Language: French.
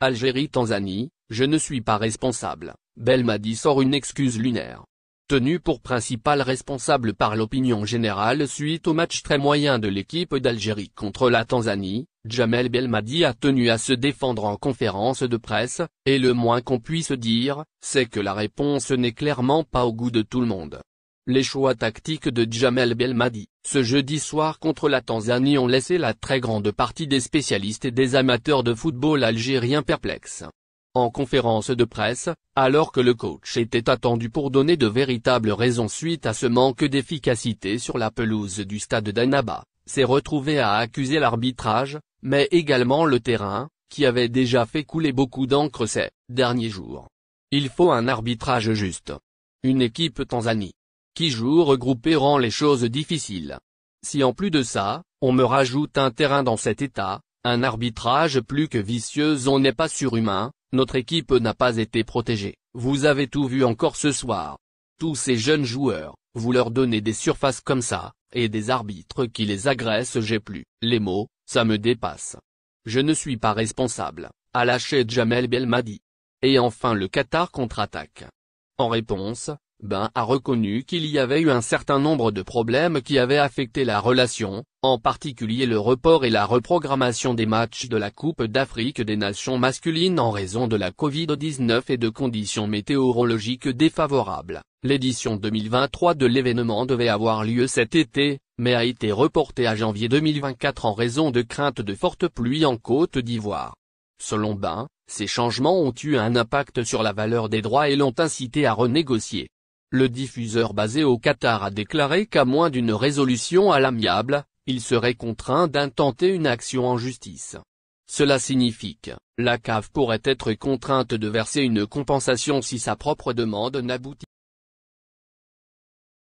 Algérie-Tanzanie, je ne suis pas responsable. Belmadi sort une excuse lunaire. Tenu pour principal responsable par l'opinion générale suite au match très moyen de l'équipe d'Algérie contre la Tanzanie, Djamel Belmadi a tenu à se défendre en conférence de presse, et le moins qu'on puisse dire, c'est que la réponse n'est clairement pas au goût de tout le monde. Les choix tactiques de Djamel Belmadi, ce jeudi soir contre la Tanzanie ont laissé la très grande partie des spécialistes et des amateurs de football algériens perplexes. En conférence de presse, alors que le coach était attendu pour donner de véritables raisons suite à ce manque d'efficacité sur la pelouse du stade d'Annaba, s'est retrouvé à accuser l'arbitrage, mais également le terrain, qui avait déjà fait couler beaucoup d'encre ces derniers jours. Il faut un arbitrage juste. Une équipe Tanzanie qui joue regroupée rend les choses difficiles. Si en plus de ça, on me rajoute un terrain dans cet état, un arbitrage plus que vicieux, on n'est pas surhumain, notre équipe n'a pas été protégée, vous avez tout vu encore ce soir. Tous ces jeunes joueurs, vous leur donnez des surfaces comme ça, et des arbitres qui les agressent, j'ai plus les mots, ça me dépasse. Je ne suis pas responsable, a lâché Djamel Belmadi. Et enfin le Qatar contre-attaque. En réponse, a reconnu qu'il y avait eu un certain nombre de problèmes qui avaient affecté la relation, en particulier le report et la reprogrammation des matchs de la Coupe d'Afrique des Nations masculines en raison de la Covid-19 et de conditions météorologiques défavorables. L'édition 2023 de l'événement devait avoir lieu cet été, mais a été reportée à janvier 2024 en raison de craintes de fortes pluies en Côte d'Ivoire. Selon ces changements ont eu un impact sur la valeur des droits et l'ont incité à renégocier. Le diffuseur basé au Qatar a déclaré qu'à moins d'une résolution à l'amiable, il serait contraint d'intenter une action en justice. Cela signifie que la CAF pourrait être contrainte de verser une compensation si sa propre demande n'aboutit